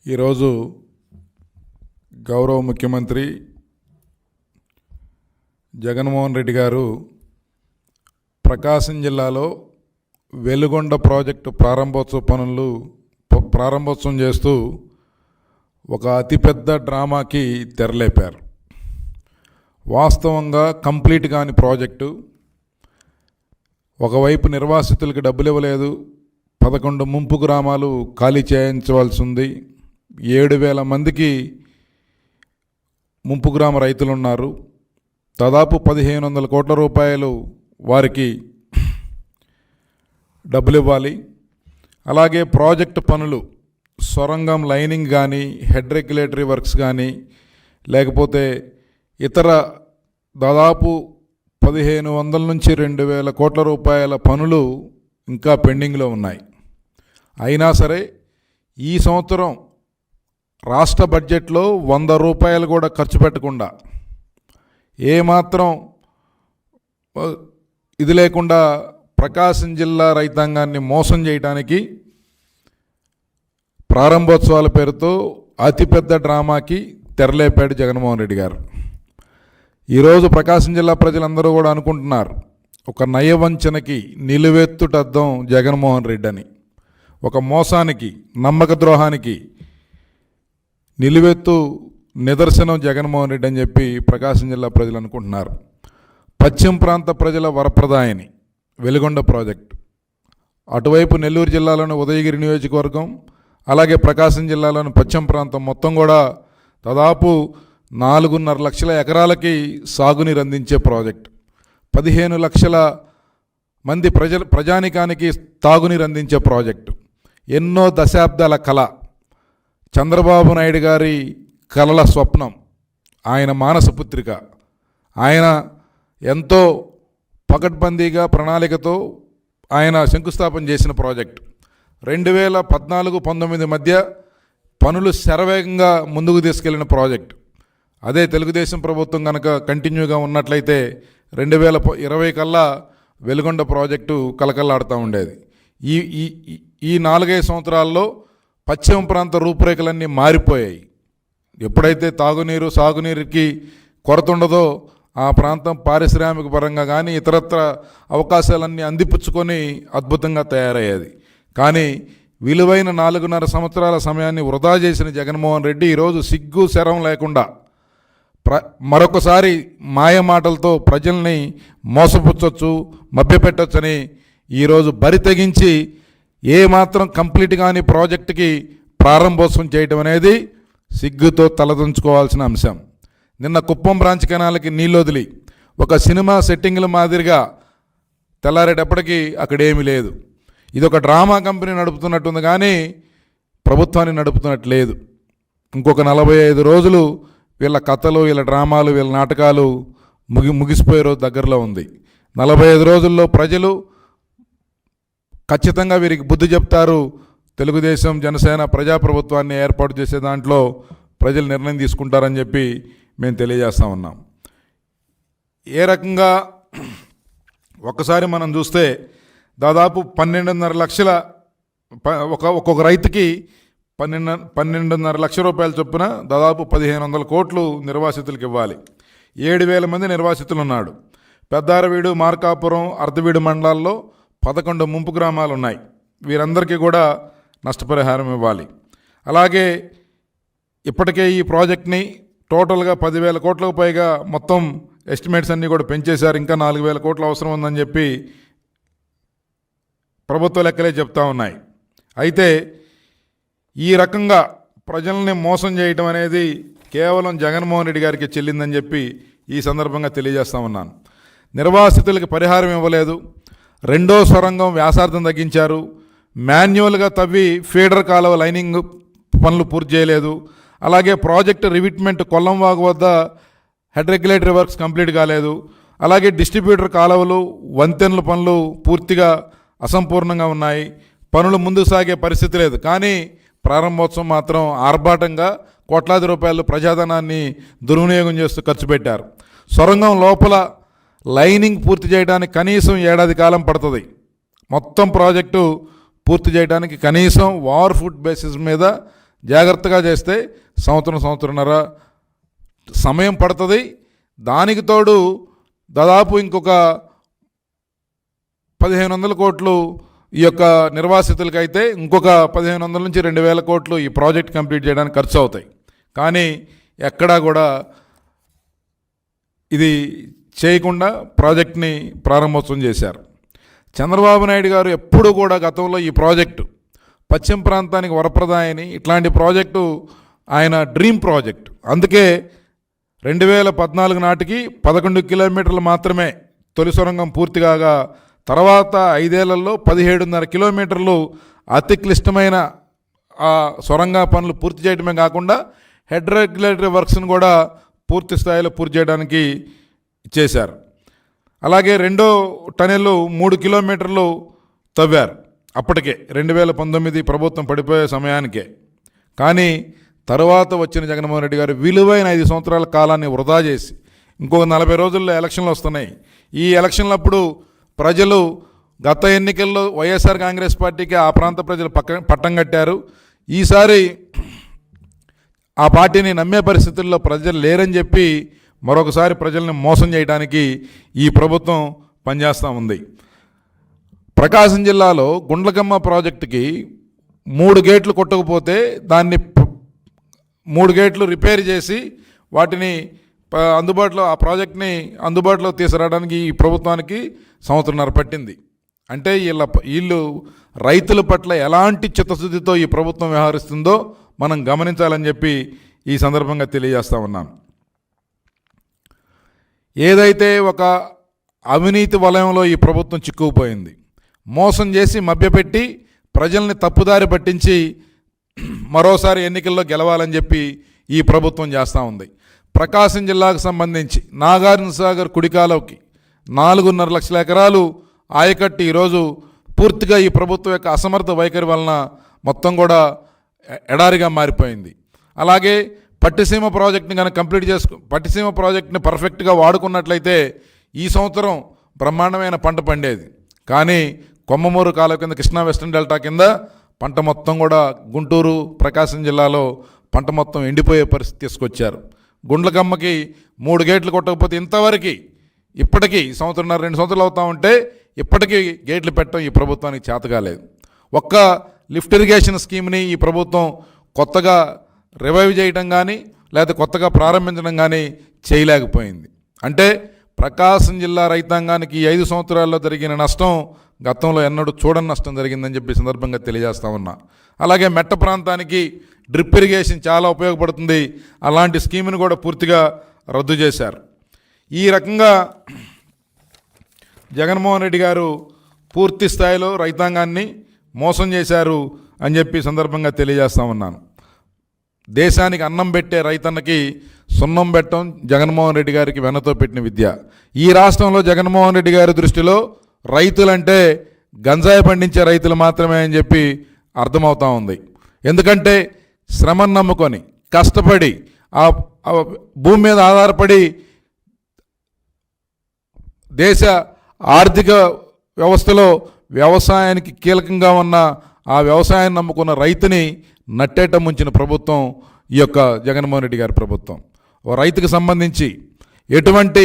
ఈరోజు గౌరవ ముఖ్యమంత్రి జగన్మోహన్ రెడ్డి గారు ప్రకాశం జిల్లాలో వెలుగొండ ప్రాజెక్టు ప్రారంభోత్సవం చేస్తూ ఒక అతిపెద్ద డ్రామాకి తెరలేపారు. వాస్తవంగా కంప్లీట్ కాని ప్రాజెక్టు. ఒకవైపు నిర్వాసితులకు డబ్బులు ఇవ్వలేదు, 11 ముంపు గ్రామాలు ఖాళీ చేయించవలసి ఉంది, 7,000 మందికి ముంపు గ్రామ రైతులు ఉన్నారు, దాదాపు 1,500 కోట్ల రూపాయలు వారికి డబ్బులు ఇవ్వాలి. అలాగే ప్రాజెక్టు పనులు, సొరంగం లైనింగ్ కానీ, హెడ్ రెగ్యులేటరీ వర్క్స్ కానీ, లేకపోతే ఇతర దాదాపు 1,500 నుంచి 2,000 కోట్ల రూపాయల పనులు ఇంకా పెండింగ్లో ఉన్నాయి. అయినా సరే ఈ సంవత్సరం రాష్ట్ర బడ్జెట్లో 100 రూపాయలు కూడా ఖర్చు పెట్టకుండా, ఏమాత్రం ఇది లేకుండా ప్రకాశం జిల్లా రైతాంగాన్ని మోసం చేయడానికి ప్రారంభోత్సవాల పేరుతో అతిపెద్ద డ్రామాకి తెరలేపాడు జగన్మోహన్ రెడ్డి గారు. ఈరోజు ప్రకాశం జిల్లా ప్రజలందరూ కూడా అనుకుంటున్నారు, ఒక నయవంచనకి నిలువెత్తుటద్దం జగన్మోహన్ రెడ్డి అని, ఒక మోసానికి, నమ్మక ద్రోహానికి నిలువెత్తు నిదర్శనం జగన్మోహన్ రెడ్డి అని చెప్పి ప్రకాశం జిల్లా ప్రజలు అనుకుంటున్నారు. పశ్చిమ ప్రాంత ప్రజల వరప్రదాయని వెలుగొండ ప్రాజెక్టు. అటువైపు నెల్లూరు జిల్లాలోని ఉదయగిరి నియోజకవర్గం, అలాగే ప్రకాశం మండలంలోని పశ్చిమ ప్రాంతం మొత్తం కూడా దాదాపు 4.5 లక్షల ఎకరాలకి సాగునీరు అందించే ప్రాజెక్టు. 15 లక్షల మంది ప్రజానికానికి తాగునీరు అందించే ప్రాజెక్టు. ఎన్నో దశాబ్దాల కళ, చంద్రబాబు నాయుడు గారి కలల స్వప్నం, ఆయన మానసపుత్రిక. ఆయన ఎంతో పకడ్బందీగా ప్రణాళికతో ఆయన శంకుస్థాపన చేసిన ప్రాజెక్టు. 2014-19 మధ్య పనులు శరవేగంగా ముందుకు తీసుకెళ్లిన ప్రాజెక్టు. అదే తెలుగుదేశం ప్రభుత్వం కనుక కంటిన్యూగా ఉన్నట్లయితే 2020 కల్లా వెలుగొండ ప్రాజెక్టు కలకల్లాడుతూ ఉండేది. ఈ 4-5 సంవత్సరాల్లో పశ్చిమ ప్రాంత రూపురేఖలన్నీ మారిపోయాయి. ఎప్పుడైతే తాగునీరు, సాగునీరుకి కొరత ఉండదో ఆ ప్రాంతం పారిశ్రామిక పరంగా కానీ ఇతరత్ర అవకాశాలన్నీ అందిపుచ్చుకొని అద్భుతంగా తయారయ్యేది. కానీ విలువైన 4.5 సంవత్సరాల సమయాన్ని వృధా చేసిన జగన్మోహన్ రెడ్డి ఈరోజు సిగ్గు శరం లేకుండా మరొకసారి మాయ మాటలతో ప్రజల్ని మోసపుచ్చొచ్చు, మభ్యపెట్టొచ్చని ఈరోజు బరి తెగించి ఏమాత్రం కంప్లీట్ కాని ప్రాజెక్టుకి ప్రారంభోత్సవం చేయడం అనేది సిగ్గుతో తలదించుకోవాల్సిన అంశం. నిన్న కుప్పం బ్రాంచ్ కెనాల్కి నీళ్ళు వదిలి ఒక సినిమా సెట్టింగ్ల మాదిరిగా తెల్లారేటప్పటికీ అక్కడేమీ లేదు. ఇదొక డ్రామా కంపెనీ నడుపుతున్నట్టుంది కానీ ప్రభుత్వాన్ని నడుపుతున్నట్టు లేదు. ఇంకొక 45 రోజులు వీళ్ళ కథలు, వీళ్ళ డ్రామాలు, వీళ్ళ నాటకాలు ముగిసిపోయే రోజు దగ్గరలో ఉంది. 45 రోజుల్లో ప్రజలు ఖచ్చితంగా వీరికి బుద్ధి చెప్తారు. తెలుగుదేశం, జనసేన ప్రజాప్రభుత్వాన్ని ఏర్పాటు చేసే దాంట్లో ప్రజలు నిర్ణయం తీసుకుంటారని చెప్పి మేము తెలియజేస్తూ ఉన్నాం. ఏ రకంగా ఒక్కసారి మనం చూస్తే దాదాపు 12.5 లక్షల ఒక్కొక్క రైతుకి 12.5 లక్షల రూపాయల చొప్పున దాదాపు 1,500 కోట్లు నిర్వాసితులకు ఇవ్వాలి. 7,000 మంది నిర్వాసితులు ఉన్నాడు. పెద్దారవీడు, మార్కాపురం, అర్ధవీడు మండలాల్లో 11 ముంపు గ్రామాలు ఉన్నాయి. వీరందరికీ కూడా నష్టపరిహారం ఇవ్వాలి. అలాగే ఇప్పటికే ఈ ప్రాజెక్ట్ని టోటల్గా 10,000 కోట్లకు పైగా మొత్తం ఎస్టిమేట్స్ అన్నీ కూడా పెంచేశారు. ఇంకా 4,000 కోట్లు అవసరం ఉందని చెప్పి ప్రభుత్వ లెక్కలే చెప్తా ఉన్నాయి. అయితే ఈ రకంగా ప్రజల్ని మోసం చేయటం అనేది కేవలం జగన్మోహన్ రెడ్డి గారికి చెల్లిందని చెప్పి ఈ సందర్భంగా తెలియజేస్తా ఉన్నాను. నిర్వాసితులకి పరిహారం ఇవ్వలేదు, రెండో సొరంగం వ్యాసార్థం తగ్గించారు, మాన్యువల్గా తవ్వి ఫీడర్ కాలువ లైనింగ్ పనులు పూర్తి చేయలేదు, అలాగే ప్రాజెక్టు రివిట్మెంట్ కొల్లంవాగు వద్ద హెడ్ రెగ్యులేటరీ వర్క్స్ కంప్లీట్ కాలేదు, అలాగే డిస్ట్రిబ్యూటర్ కాలువలు, వంతెనల పనులు పూర్తిగా అసంపూర్ణంగా ఉన్నాయి. పనులు ముందుకు సాగే పరిస్థితి లేదు. కానీ ప్రారంభోత్సవం మాత్రం ఆర్భాటంగా కోట్లాది రూపాయలు ప్రజాధనాన్ని దుర్వినియోగం చేస్తూ ఖర్చు పెట్టారు. సొరంగం లోపల లైనింగ్ పూర్తి చేయడానికి కనీసం 1 ఏడాది కాలం పడుతుంది. మొత్తం ప్రాజెక్టు పూర్తి చేయడానికి కనీసం వార్ ఫుట్ బేసిస్ మీద జాగ్రత్తగా చేస్తే సంవత్సరంన్నర సమయం పడుతుంది. దానికి తోడు దాదాపు ఇంకొక 1500 కోట్లు ఈ యొక్క నిర్వాసితులకైతే ఇంకొక 1500 నుంచి 2000 కోట్లు ఈ ప్రాజెక్ట్ కంప్లీట్ చేయడానికి ఖర్చు అవుతాయి. కానీ ఎక్కడా కూడా ఇది చేయకుండా ప్రాజెక్ట్ని ప్రారంభోత్సవం చేశారు. చంద్రబాబు నాయుడు గారు ఎప్పుడు కూడా గతంలో ఈ ప్రాజెక్టు పశ్చిమ ప్రాంతానికి వరప్రదాయని ఇట్లాంటి ప్రాజెక్టు ఆయన డ్రీమ్ ప్రాజెక్ట్. అందుకే 2014 నాటికి 11 కిలోమీటర్లు మాత్రమే తొలి సొరంగం పూర్తి కాగా తర్వాత 5 ఏళ్లలో 17.5 కిలోమీటర్లు అతి క్లిష్టమైన ఆ సొరంగ పనులు పూర్తి చేయడమే కాకుండా హెడ్ రెగ్యులేటరీ వర్క్స్ను కూడా పూర్తి స్థాయిలో పూర్తి చేయడానికి చేశారు. అలాగే రెండో టనెల్ 3 కిలోమీటర్లు తవ్వారు అప్పటికే 2019 ప్రభుత్వం పడిపోయే సమయానికే. కానీ తర్వాత వచ్చిన జగన్మోహన్ రెడ్డి గారు విలువైన 5 సంవత్సరాల కాలాన్ని వృధా చేసి ఇంకొక 40 రోజుల్లో ఎలక్షన్లు వస్తున్నాయి. ఈ ఎలక్షన్లప్పుడు ప్రజలు గత ఎన్నికల్లో వైఎస్ఆర్ కాంగ్రెస్ పార్టీకి ఆ ప్రాంత ప్రజలు పట్టం కట్టారు. ఈసారి ఆ పార్టీని నమ్మే పరిస్థితుల్లో ప్రజలు లేరని చెప్పి మరొకసారి ప్రజల్ని మోసం చేయడానికి ఈ ప్రభుత్వం పనిచేస్తూ ఉంది. ప్రకాశం జిల్లాలో గుండ్లకమ్మ ప్రాజెక్టుకి 3 గేట్లు కొట్టకపోతే దాన్ని 3 గేట్లు రిపేర్ చేసి వాటిని అందుబాటులో ఆ ప్రాజెక్ట్ని అందుబాటులో తీసుకురావడానికి ఈ ప్రభుత్వానికి 1.5 సంవత్సరం పట్టింది. అంటే వీళ్ళు రైతుల పట్ల ఎలాంటి చిత్తశుద్ధితో ఈ ప్రభుత్వం వ్యవహరిస్తుందో మనం గమనించాలని చెప్పి ఈ సందర్భంగా తెలియజేస్తా ఉన్నాను. ఏదైతే ఒక అవినీతి వలయంలో ఈ ప్రభుత్వం చిక్కుకుపోయింది, మోసం చేసి మభ్యపెట్టి ప్రజల్ని తప్పుదారి పట్టించి మరోసారి ఎన్నికల్లో గెలవాలని చెప్పి ఈ ప్రభుత్వం చేస్తూ ఉంది. ప్రకాశం జిల్లాకు సంబంధించి నాగార్జున సాగర్ కుడికాలువకి 4.5 లక్షల ఎకరాలు ఆయకట్టు ఈరోజు పూర్తిగా ఈ ప్రభుత్వం యొక్క అసమర్థ వైఖరి వలన మొత్తం కూడా ఎడారిగా మారిపోయింది. అలాగే పట్టిసీమ ప్రాజెక్ట్ని కనుక కంప్లీట్ పట్టిసీమ ప్రాజెక్ట్ని పర్ఫెక్ట్గా వాడుకున్నట్లయితే ఈ సంవత్సరం బ్రహ్మాండమైన పంట పండేది. కానీ కొమ్మమూరు కాలువ కింద కృష్ణా వెస్టర్న్ డెల్టా కింద పంట మొత్తం కూడా గుంటూరు ప్రకాశం జిల్లాలో పంట మొత్తం ఎండిపోయే పరిస్థితి తీసుకొచ్చారు. గుండ్లకమ్మకి 3 గేట్లు కొట్టకపోతే ఇంతవరకు ఇప్పటికీ 1 సంవత్సరంన్నర 2 సంవత్సరాలు అవుతా ఉంటే ఇప్పటికీ గేట్లు పెట్టడం ఈ ప్రభుత్వానికి చేత కాలేదు. ఒక్క లిఫ్ట్ ఇరిగేషన్ స్కీమ్ని ఈ ప్రభుత్వం కొత్తగా రివైవ్ చేయడం కానీ లేదా కొత్తగా ప్రారంభించడం కానీ చేయలేకపోయింది. అంటే ప్రకాశం జిల్లా రైతాంగానికి 5 సంవత్సరాల్లో జరిగిన నష్టం గతంలో ఎన్నడూ చూడని నష్టం జరిగిందని చెప్పి సందర్భంగా తెలియజేస్తా ఉన్నా. అలాగే మెట్ట ప్రాంతానికి డ్రిప్ ఇరిగేషన్ చాలా ఉపయోగపడుతుంది, అలాంటి స్కీమ్ని కూడా పూర్తిగా రద్దు చేశారు. ఈ రకంగా జగన్మోహన్ రెడ్డి గారు పూర్తి స్థాయిలో రైతాంగాన్ని మోసం చేశారు అని చెప్పి సందర్భంగా తెలియజేస్తా ఉన్నాను. దేశానికి అన్నం పెట్టే రైతన్నకి సున్నం పెట్టడం జగన్మోహన్ రెడ్డి గారికి వెన్నతో పెట్టిన విద్య. ఈ రాష్ట్రంలో జగన్మోహన్ రెడ్డి గారి దృష్టిలో రైతులంటే గంజాయి పండించే రైతులు మాత్రమే అని చెప్పి అర్థమవుతూ ఉంది. ఎందుకంటే శ్రమను నమ్ముకొని కష్టపడి ఆ భూమి మీద ఆధారపడి దేశ ఆర్థిక వ్యవస్థలో వ్యవసాయానికి కీలకంగా ఉన్న ఆ వ్యవసాయాన్ని నమ్ముకున్న రైతుని నట్టేట ముంచిన ప్రభుత్వం ఈ యొక్క జగన్మోహన్ రెడ్డి గారి ప్రభుత్వం. ఓ రైతుకు సంబంధించి ఎటువంటి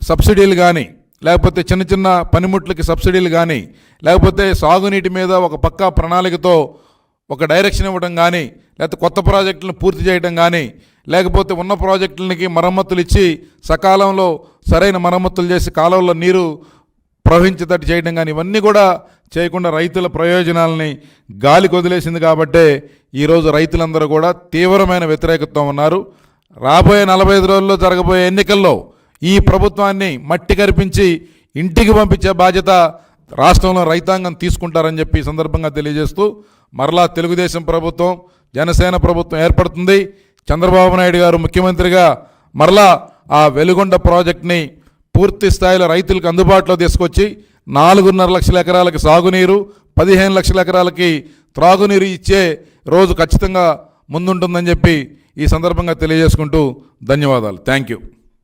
సబ్సిడీలు కానీ లేకపోతే చిన్న చిన్న పనిముట్లకి సబ్సిడీలు కానీ లేకపోతే సాగునీటి మీద ఒక పక్కా ప్రణాళికతో ఒక డైరెక్షన్ ఇవ్వడం కానీ లేకపోతే కొత్త ప్రాజెక్టులను పూర్తి చేయడం కానీ లేకపోతే ఉన్న ప్రాజెక్టులకి మరమ్మతులు ఇచ్చి సకాలంలో సరైన మరమ్మతులు చేసి కాలువల్లో నీరు ప్రవహించేటట్టు చేయడం కానీ ఇవన్నీ కూడా చేయకుండా రైతుల ప్రయోజనాలని గాలికి వదిలేసింది. కాబట్టే ఈరోజు రైతులందరూ కూడా తీవ్రమైన వ్యతిరేకతతో ఉన్నారు. రాబోయే 45 రోజుల్లో జరగబోయే ఎన్నికల్లో ఈ ప్రభుత్వాన్ని మట్టి కరిపించి ఇంటికి పంపించే బాధ్యత రాష్ట్రంలో రైతాంగం తీసుకుంటారని చెప్పి సందర్భంగా తెలియజేస్తూ మరలా తెలుగుదేశం ప్రభుత్వం జనసేన ప్రభుత్వం ఏర్పడుతుంది. చంద్రబాబు నాయుడు గారు ముఖ్యమంత్రిగా మరలా ఆ వెలుగొండ ప్రాజెక్ట్ని పూర్తి స్థాయిలో రైతులకు అందుబాటులో తీసుకొచ్చి 4.5 లక్షల ఎకరాలకి సాగునీరు 15 లక్షల ఎకరాలకి త్రాగునీరు ఇచ్చే రోజు ఖచ్చితంగా ముందుంటుందని చెప్పి ఈ సందర్భంగా తెలియజేసుకుంటూ ధన్యవాదాలు. Thank you.